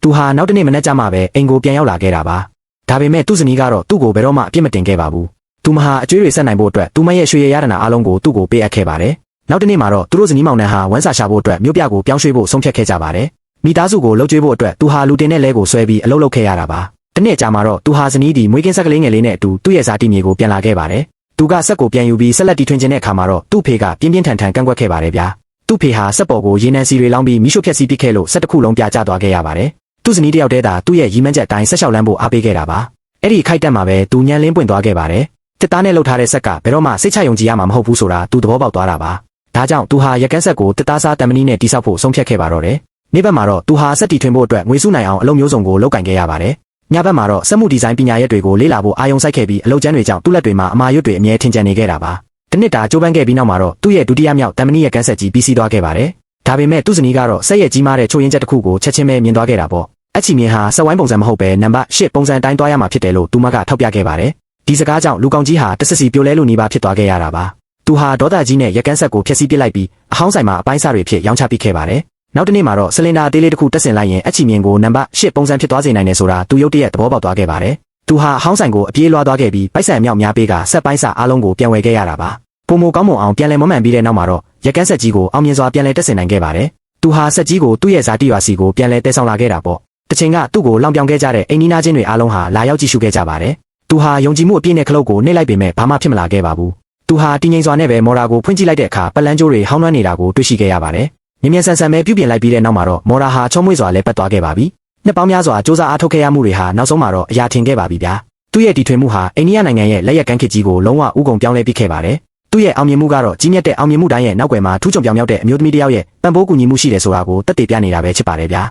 သူဟာနောက်တနေ့မနေ့ကျမှပဲအိမ်ကိုပြန်ရောက်လာခဲ့တာပါဒါပေမဲ့သူ့ဇနီးကတော့သူ့ကိုဘယ်တော့မှအပြစ်မတင်ခဲ့ပါဘူးသူမဟာအကျွေးတွေဆက်နိုင်ဖို့အတွက်သူမရဲ့ရွှေရရတနာအလုံးကိုသူ့ကိုပေးအပ်ခဲ့ပါတယ်နောက်တနေ့မှာတော့သူတို့ဇနီးမောင်နှံဟာဝမ်းစာရှာဖို့အတွက်မြို့ပြကိုပြောင်းရွှေ့ဖို့ဆုံးဖြတ်ခဲ့ကြပါတယ်မိသားစုကိုလှုပ်ကြွေးဖို့အတွက်သူဟာလူတင်တဲ့လဲကိုဆွဲပြီးအလုပ်လုပ်ခဲ့ရတာပါတနေ့ကြာမှာတော့သူဟာဇနီးဒီမွေးကင်းဆက်ကလေးငယ်လေးနဲ့အတူသူ့ရဲ့ဇာတိမြေကိုပြန်လာခဲ့ပါတယ်သူကဆက်ကိုပြန်ယူပြီးဆက်လက်တီထွင်ခြင်းတဲ့အခါမှာတော့သူ့ဖေကပြင်းပြင်းထန်ထန်ကန့်ကွက်ခဲ့ပါတယ်ဗျာသူ့ဖေဟာဆက်ပေါ်ကိုရေနံစီတွေလောင်းပြီးမိရှို့ဖျက်ဆီးပစ်ခဲ့လို့ဆက်တစ်ခုလုံးပြကျသွားခဲ့ရပါတယ်သူ့ဇနီးတယောက်တည်းသာသူ့ရဲ့ရီမန်းချက်အတိုင်းဆက်လျှောက်လန်းဖို့အားပေးခဲ့တာပါအဲ့ဒီခိုက်တက်မှာပဲသူညံလင်းပွင့်သွားခဲ့ပါတယ်တစ်သားနဲ့လှုပ်ထားတဲ့ဆက်ကဘယ်တော့မှစိတ်ချယုံကြည်ရမှာမဟုတ်ဘူးဆိုတာသူသဘောပေါက်သွားတာပါဒါကြောင့်သူဟာရက်ကန်းဆက်ကိုတစ်သားစားတံမဏိနဲ့တိဆောက်ဖို့ဆုံးဖြတ်ခဲ့ပါတော့တယ်နေ့ဘက်မှာတော့သူဟာဆက်တီထွင်ဖို့အတွက်ငွေစုနိုင်အောင်အလုပ်မျိုးစုံကိုလုပ်ကင်ခဲ့ရပါတယ်ညဘက်မှာတော့စက်မှုဒီဇိုင်းပညာရပ်တွေကိုလေ့လာဖို့အာရုံစိုက်ခဲ့ပြီးအလုပ်ကျန်းတွေကြောင့်သူ့လက်တွေမှာအမာရွတ်တွေအမြဲထင်ကျန်နေခဲ့တာပါတနစ်တာကြိုးပမ်းခဲ့ပြီးနောက်မှာတော့သူ့ရဲ့ဒုတိယမြောက်တံမဏိရက်ကန်းဆက်ကြီးပြီးစီးသွားခဲ့ပါတယ်ဒါပေမဲ့သူ့ဇနီးကတော့ဆက်ရဲ့ကြီးမားတဲ့ချိုးရင်းချက်တစ်ခုကိုချက်ချင်းပဲမြင်သွားခဲ့တာပေါ့အချီမြင်ဟာစက်ဝိုင်းပုံစံမဟုတ်ပဲနံပါတ်8ပုံစံအတိုင်းသွားရမှာဖြစ်တယ်လို့သူမကထောက်ပြခဲ့ပါတယ်ဒီစကားကြောင့်လူကောင်ကြီးဟာတဆစီပြိုလဲလို့နေပါဖြစ်သွားခဲ့ရတာပါသူဟာဒေါသကြီးနဲ့ရက်ကန်းဆက်ကိုဖျက်ဆီးပစ်လိုက်ပြီးအဟောင်းဆိုင်မှာအပိုင်းစားတွေဖြစ်ရောင်းချပစ်ခဲ့ပါတယ်နောက်တနေ့မှာတော့ဆလင်ဒါအသေးလေးတစ်ခုတက်ဆင်လိုက်ရင်အချီမြင်ကိုနံပါတ်8ပုံစံဖြစ်သွားစေနိုင်တယ်ဆိုတာသူရုတ်တရက်သဘောပေါက်သွားခဲ့ပါတယ်သူဟာအဟောင်းဆိုင်ကိုအပြေးလွှားသွားခဲ့ပြီးပိုက်ဆံအမြောက်များပေးကဆက်ပိုင်းစားအားလုံးကိုပြန်ဝယ်ခဲ့ရတာပါပုံမကောင်းမွန်အောင်ပြန်လည်မမှန်ပြီးတဲ့နောက်မှာတော့ရက်ကန်းဆက်ကြီးကိုအောင်မြင်စွာပြန်လည်တက်ဆင်နိုင်ခဲ့ပါတယ်သူဟာဆက်ကြီးကိုသူ့ရဲ့ဇာတိရွာစီကိုပြန်လည်တည်ဆောင်လာခဲ့တာပေါ့တချိန်ကသူ့ကိုလောင်ပြောင်ခဲ့ကြတဲ့အိမ်နီးနားချင်းတွေအားလုံးဟာလာရောက်ကြည့်ရှုခဲ့ကြပါတယ်သူဟာယုံကြည်မှုအပြည့်နဲ့ခလုတ်ကိုနှိပ်လိုက်ပေမဲ့ဘာမှဖြစ်မလာခဲ့ပါဘူးသူဟာတည်ငြိမ်စွာနဲ့ပဲမော်ရာကိုဖွင့်ကြည့်လိုက်တဲ့အခါပလန်းကျိုးတွေဟောင်းနှွမ်းနေတာကိုတွေ့ရှိခဲ့ရပါတယ်မြင်မြန်ဆန်ဆန်ပဲပြုပြင်လိုက်ပြီးတဲ့နောက်မှာတော့မော်ရာဟာချုံးမွေ့စွာလဲပတ်သွားခဲ့ပါပြီနှစ်ပေါင်းများစွာစ조사အားထုတ်ခဲ့ရမှုတွေဟာနောက်ဆုံးမှာတော့အရာထင်ခဲ့ပါပြီဗျာသူ့ရဲ့တီထွင်မှုဟာအိန္ဒိယနိုင်ငံရဲ့လက်ရက်ကမ်းခေတ်ကြီးကိုလုံးဝဥကုန်ပြောင်းလဲပစ်ခဲ့ပါတယ်သူ့ရဲ့အောင်မြင်မှုကတော့ကြီးမြတ်တဲ့အောင်မြင်မှုတိုင်းရဲ့နောက်ွယ်မှာထူးချွန်ပြောင်မြောက်တဲ့အမျိုးသမီးတစ်ယောက်ရဲ့ပံ့ပိုးကူညီမှုရှိတယ်ဆိုတာကိုသက်သေပြနေတာပဲဖြစ်ပါတယ်ဗျာ